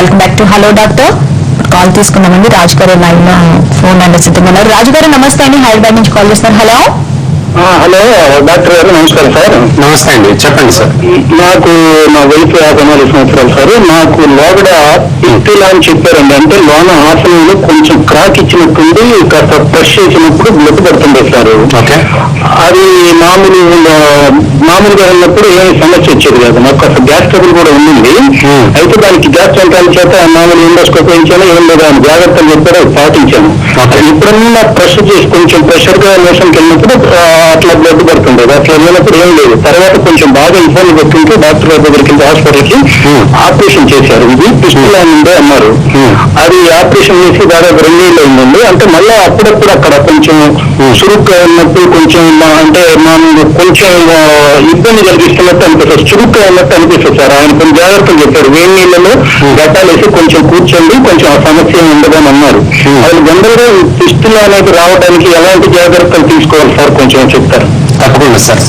Welcome back to hello doctor. Call తీసుకున్నామండి. రాజు గారు line లో ఫోన్ నెంబర్ సిద్ధంగా ఉన్నారు. రాజు గారు నమస్తే అండి, హైదరాబాద్ నుంచి కాల్ చేస్తున్నారు. హలో హలో డాక్టర్ గారు, నమస్కారం సార్. నమస్తే అండి, చెప్పండి సార్. నాకు నా వయసు 54 సంవత్సరాలు సార్. నాకు లోగడ ఇస్తిలా అని చెప్పారండి. అంటే లోన ఆసనంలో కొంచెం క్రాక్ ఇచ్చినట్టుండి కాస్త ప్రెస్ చేసినప్పుడు బ్లడ్ పడుతుంది సార్. ఓకే. అది మామూలుగా ఉన్నప్పుడు ఏమి సమస్య వచ్చేది కాదు. నాకు కాస్త గ్యాస్ ట్రబుల్ కూడా ఉండింది. అయితే దానికి గ్యాస్ సెంట్రాల చేత మామూలు ఎండోస్కోప్ వేయించాను. ఏం లేదా అని జాగ్రత్తలు చెప్పారు, అది పాటించాను. ఎప్పుడన్నా ప్రెస్ చేసి కొంచెం ప్రెషర్ గా మోషన్కి వెళ్ళినప్పుడు అట్లా బ్లడ్ పడుతుండేది. అట్లా వెళ్ళినప్పుడు ఏం లేదు. తర్వాత కొంచెం బాగా ఇబ్బంది పెట్టుకుంటే డాక్టర్ గారి దగ్గరికి వెళ్తే హాస్పిటల్కి ఆపరేషన్ చేశారు. ఇది పిస్టులా ఉండే అన్నారు. అది ఆపరేషన్ చేసి దాదాపు 2 ఏళ్ళు అయిందండి. అంటే మళ్ళీ అప్పుడప్పుడు అక్కడ కొంచెం చురుగ్గా ఉన్నట్టు, కొంచెం అంటే కొంచెం ఇబ్బంది కలిగిస్తున్నట్టు అనిపిస్తుంది. చురుగ్గా ఉన్నట్టు అనిపిస్తుంది సార్. ఆయన కొన్ని జాగ్రత్తలు చెప్పారు. వేడి నీళ్ళలో గట్టాలేసి కొంచెం కూర్చోండి, కొంచెం ఆ సమస్య ఉండదని అన్నారు. అది జనరల్ గా పిస్టులా అనేది రావడానికి ఎలాంటి జాగ్రత్తలు తీసుకోవాలి సార్, కొంచెం చెప్తారు? తప్పకుండా సార్.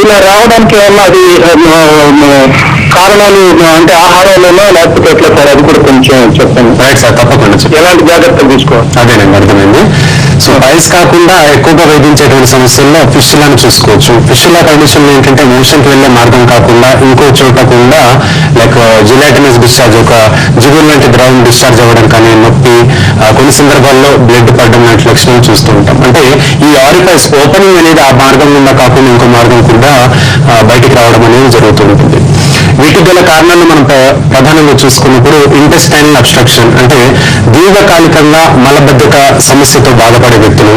ఇలా రావడానికి ఏమన్నా అది కారణాలు అంటే ఆహారంలోనో లేకపోతే ఎట్లా సార్, అది కూడా కొంచెం చెప్పండి. రైట్ సార్, తప్పకుండా. ఎలాంటి జాగ్రత్తలు తీసుకోవాలి? అదేనండి, అర్థమైంది. సో పైల్స్ కాకుండా ఎక్కువగా వేధించేటువంటి సమస్యల్లో ఫిష్లాని చూసుకోవచ్చు. ఫిష్లా కండిషన్లో ఏంటంటే మోషన్కి వెళ్ళే మార్గం కాకుండా ఇంకో చోట కూడా లైక్ జిలాటినస్ డిశ్చార్జ్, ఒక జిగురు లాంటి ద్రవం డిశ్చార్జ్ అవ్వడం కానీ, నొప్పి, కొన్ని సందర్భాల్లో బ్లడ్ పడడం లాంటి లక్షణాలు చూస్తూ ఉంటాం. అంటే ఈ ఆరిఫైస్ ఓపెనింగ్ అనేది ఆ మార్గం గుండా కాకుండా ఇంకో మార్గం కూడా బయటికి రావడం అనేది జరుగుతూ ఉంటుంది. వీటికి గల కారణాలను మనం ప్రధానంగా చూసుకున్నప్పుడు ఇంటెస్టైనల్ అబ్స్ట్రక్షన్, అంటే దీర్ఘకాలికంగా మలబద్ధక సమస్యతో బాధపడే వ్యక్తులు,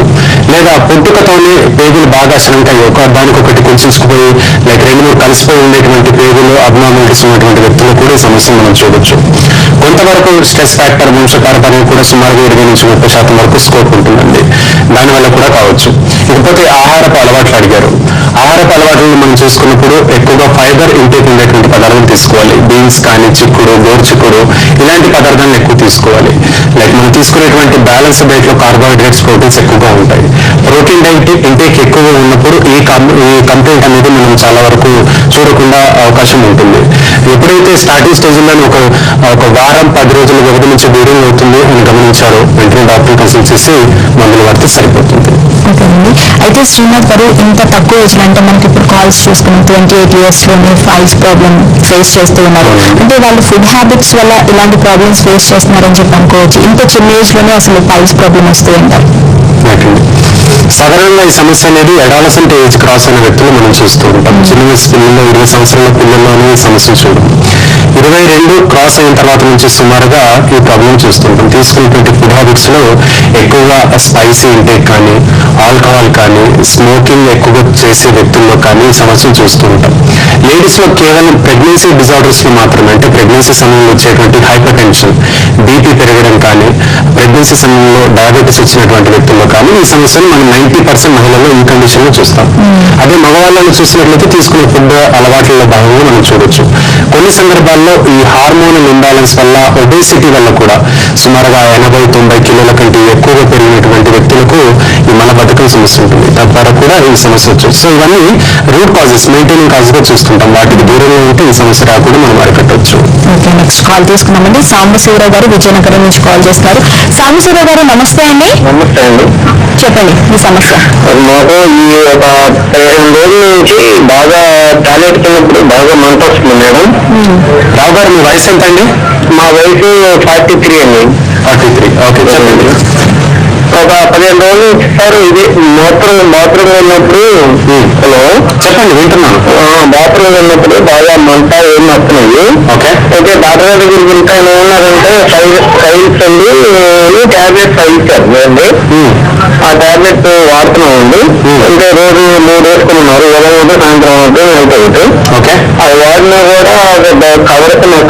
లేదా పుట్టుకతోనే పేగులు బాగా శ్రంక్ అయ్యి దానికొకటి కుంచుకుపోయి లైక్ 2-3 కలిసిపోయి ఉండేటువంటి పేగులు అబ్నార్మాలిటీస్ ఉన్నటువంటి వ్యక్తులు కూడా ఈ సమస్యను మనం చూడొచ్చు. కొంతవరకు స్ట్రెస్ ఫ్యాక్టర్, వంశపారంపర్యం కూడా సుమారుగా 20-30% వరకు స్కోప్ ఉంటుందండి. దానివల్ల కూడా కావచ్చు. ఇకపోతే ఆహారపు అలవాట్లు అడిగారు. ఆహారపు అలవాట్లను మనం చూసుకున్నప్పుడు ఎక్కువగా ఫైబర్ ఇంటేక్ ఉండేటువంటి పదార్థాలు తీసుకోవాలి. బీన్స్ కానీ, చిక్కుడు, గోరుచిక్కుడు ఇలాంటి పదార్థాలను ఎక్కువ తీసుకోవాలి. లైక్ మనం తీసుకునేటువంటి బ్యాలెన్స్ డైట్ లో కార్బోహైడ్రేట్స్, ప్రోటీన్స్ ఎక్కువగా ఉంటాయి. ప్రోటీన్ డైట్ ఇంటేక్ ఎక్కువగా ఉన్నప్పుడు ఈ కంప్లైంట్ అనేది మనం చాలా వరకు చూడకుండా అవకాశం ఉంటుంది. ఎప్పుడైతే స్టార్టింగ్ స్టేజ్లోనే ఒక వారం 10 రోజుల వ్యవధి నుంచి బ్లీడింగ్ అవుతుంది అని గమనించారో వెంటనే డాక్టర్ కన్సల్ట్ చేసి మందులు వాడితే సరిపోతుంది. ఓకే అండి. అయితే శ్రీనాథ్ గారు, ఇంత తక్కువ ఏజ్ లో అంటే మనకి ఇప్పుడు కాల్స్ చూసుకున్నాం 28 years లోనే ఫైల్స్ ప్రాబ్లమ్ ఫేస్ చేస్తూ ఉన్నారు. అంటే వాళ్ళు ఫుడ్ హ్యాబిట్స్ వల్ల ఇలాంటి ప్రాబ్లమ్స్ ఫేస్ చేస్తున్నారని చెప్పి అనుకోవచ్చు. ఇంత చిన్న ఏజ్ లోనే అసలు ఫైల్స్ ప్రాబ్లమ్ వస్తాయి అంటారు? సాధారణంగా ఈ సమస్య అనేది అడాలసెంట్ ఏజ్ క్రాస్ అయిన వ్యక్తులు మనం చూస్తూ ఉంటాం. చిన్న వయసు పిల్లల్లో, 20 సంవత్సరాల పిల్లల్లోనే ఈ సమస్య చూడం. 22 క్రాస్ అయిన తర్వాత నుంచి సుమారుగా ఈ ప్రాబ్లం చూస్తుంటాం. తీసుకునేటువంటి ఫుడ్ హ్యాబిట్స్ లో ఎక్కువగా స్పైసీ ఇంటేక్ కానీ, ఆల్కహాల్ కానీ, స్మోకింగ్ ఎక్కువగా చేసే వ్యక్తుల్లో కానీ ఈ సమస్యను చూస్తూ ఉంటాం. లేడీస్ లో కేవలం ప్రెగ్నెన్సీ డిజార్డర్స్ లో మాత్రమే, అంటే ప్రెగ్నెన్సీ సమయంలో వచ్చేటువంటి హైపర్ టెన్షన్, బీపీ పెరగడం కానీ, ప్రెగ్నెన్సీ సమయంలో డయాబెటీస్ వచ్చినటువంటి వ్యక్తుల్లో కానీ ఈ సమస్యను మనం 90% మహిళల్లో ఈ కండిషన్ లో చూస్తాం. అదే మగవాళ్ళని చూసినట్లయితే తీసుకునే ఫుడ్ అలవాట్లలో భాగంగా మనం చూడొచ్చు. కొన్ని సందర్భాల్లో ఈ హార్మోనల్ ఇంబ్యాలెన్స్ వల్ల, ఒబేసిటీ వల్ల కూడా సుమారుగా 80-90 కిలోల కంటే ఎక్కువగా పెరిగినటువంటి వ్యక్తులకు ఈ మలబద్ధకం సమస్య ఉంటుంది. తద్వారా కూడా ఈ సమస్య వచ్చేది. సో ఇవన్నీ రూట్ కాజెస్, మెయింటైనింగ్ కాజ్ గా చూస్తుంటాం. వాటికి దూరంగా ఉంటే ఈ సమస్య రాకుండా మనం అరికట్టవచ్చు. ఓకే, నెక్స్ట్ కాల్ తీసుకున్నామండి. సాంబశివరావు గారు విజయనగరం నుంచి కాల్ చేస్తున్నారు. సాంబశివరావు గారు నమస్తే అండి. నమస్తే అండి, చెప్పండి మీ సమస్య. మాకు ఈ ఒక 15 రోజుల నుంచి బాగా టాయిలెట్ కిందప్పుడు బాగా మంట వస్తుంది మేడం. రావు గారు, మీ వయసు ఎంత అండి? మా వయసు 43 అండి. 43. ఓకే, చెప్పండి. ఒక 15 రోజులు నుంచి సార్ ఇది బాత్రూమ్ వెళ్ళినప్పుడు. హలో, చెప్పండి, వింటున్నాను. బాత్రూమ్ వెళ్ళినప్పుడు బాగా మంట ఏం వస్తున్నాయి. ఓకే, డాక్టర్ గారి దగ్గరికి వెళ్తే ఆయన ఏమన్నారంటే ఫైల్స్ అండి టాబ్లెట్స్ ఇచ్చారు అండి. ఆ టాబ్లెట్ వాడుతున్నామండి. అంటే రోజు 3 వేసుకున్నారు. ఉదయం ఒకటి, సాయంత్రం ఒకటి, నైట్ ఒకటి. ఓకే, అది వాడినా కూడా కవరక నాకు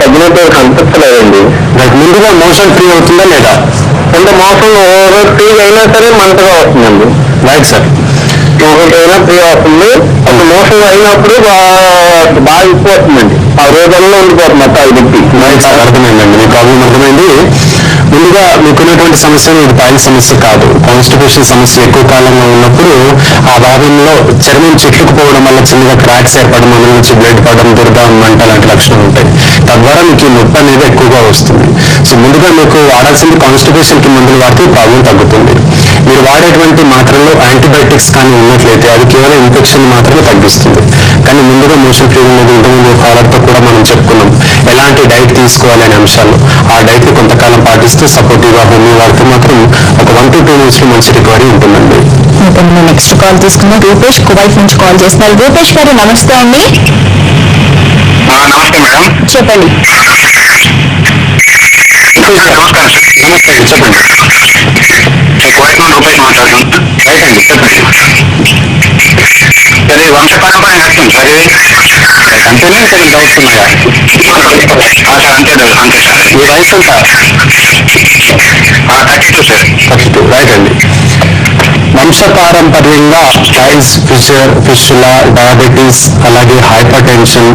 తగ్గినట్టు కనిపించలేదండి. ముందుగా మోషన్ ఫ్రీ అవుతుందా లేదా? అంటే మోసం ఫ్రీ అయినా సరే మంటగా వస్తుందండి. రైట్ సార్, మోసం అయినా ఫ్రీ వస్తుంది. అప్పుడు మోసం అయినప్పుడు బాగా ఎక్కువ వస్తుందండి. ఆ రోజుల్లో ఉండిపోతుంది అది పెట్టి. రైట్ సార్, అర్థమైందండి, మీ ప్రాబ్లం అర్థమైంది. ముందుగా మీకున్నటువంటి సమస్యలు ఇది పైల్ సమస్య కాదు. కాన్స్టిపేషన్ సమస్య ఎక్కువ కాలంగా ఉన్నప్పుడు ఆ భాగంలో చర్మం చిట్లుకుపోవడం వల్ల చిన్నగా క్రాక్స్ ఏర్పడడం, అందులో నుంచి బ్లడ్ పడడం, దురద, మంట లాంటి లక్షణాలు ఉంటాయి. తద్వారా మీకు ఈ నొప్పి అనేది ఎక్కువగా వస్తుంది. సో ముందుగా మీకు వాడాల్సింది కాన్స్టిపేషన్ కి మందులు వాడితే ప్రాబ్లం తగ్గుతుంది. మీరు వాడేటువంటి మాత్రల్లో యాంటీబయాటిక్స్ కానీ ఉన్నట్లయితే అది కేవలం ఇన్ఫెక్షన్ మాత్రమే తగ్గిస్తుంది. కానీ ముందుగా మోషన్ ఫ్రీడమ్ అనేది ఇంతకుముందు కాలర్తో కూడా మనం చెప్పుకున్నాం ఎలాంటి డైట్ తీసుకోవాలి అనే అంశాలు. ఆ డైట్ ని కొంతకాలం పాటిస్తూ సపోర్టివ్ గా హోమియో వాడితే మాత్రం ఒక 1 to 2 months లో మంచి రికవరీ ఉంటుందండి. నెక్స్ట్ కాల్ తీసుకున్నాం. రూపేష్ కువైట్ నుంచి కాల్ చేస్తున్నారు. రూపేష్ గారు నమస్తే అండి. నమస్తే మేడం. చెప్పండి. నమస్కారం సార్. నమస్తే అండి, చెప్పండి. కువైట్ నుండి రూపాయి మాట్లాడుతున్నాను. రైట్ అండి, చెప్పండి. సరే, వంశపారంపర్య నష్టం సార్ ఇది. అంతేనా ఇంకేమైనా డౌట్స్ ఉన్నాయా? సార్ అంతే అంతే సార్. మీ వయసు ఎంత? 32 సార్. 32. రైట్ అండి. వంశపారంపర్యంగా పైల్స్, ఫిస్టులా, డయాబెటీస్, అలాగే హైపర్ టెన్షన్,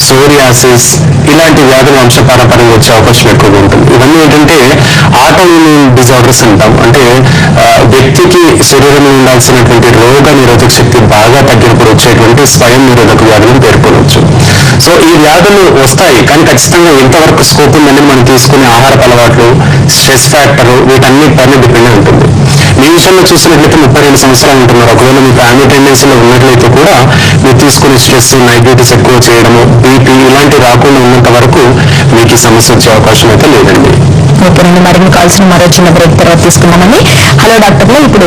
సోరియాసిస్ ఇలాంటి వ్యాధులు వంశపారంపర్యంగా వచ్చే అవకాశం ఎక్కువగా ఉంటుంది. ఇవన్నీ ఏంటంటే ఆటోఇమ్యూన్ డిజార్డర్స్ అంటాం. అంటే వ్యక్తికి శరీరంలో ఉండాల్సినటువంటి రోగ నిరోధక శక్తి బాగా తగ్గినప్పుడు వచ్చేటువంటి స్వయం నిరోధక వ్యాధులను పేర్కొనవచ్చు. సో ఈ వ్యాధులు వస్తాయి, కానీ ఖచ్చితంగా ఎంతవరకు స్కోప్ ఉందని మనం తీసుకునే ఆహారపు అలవాట్లు, స్ట్రెస్ ఫ్యాక్టర్, వీటన్నిటిపైన డిపెండ్ ఉంటుంది. మీ విషయంలో చూసినట్లయితే 32 సంవత్సరాలు ఉంటున్నారు. ఒకవేళ మీ ఫ్యామిలీ టెండెన్సీలో ఉన్నట్లయితే కూడా మీరు తీసుకునే స్ట్రెస్, నైట్ డ్యూటీస్ ఎక్కువ చేయడము, బీపీ ఇలాంటి రాకుండా ఉన్నంత వరకు మీకు ఈ సమస్య వచ్చే అవకాశం అయితే లేదండి. ఓకేనండి. మరిన్ని కాల్సిన మరో చిన్న బ్రేక్ తర్వాత తీసుకున్నామండి. హలో డాక్టర్లు, ఇప్పుడు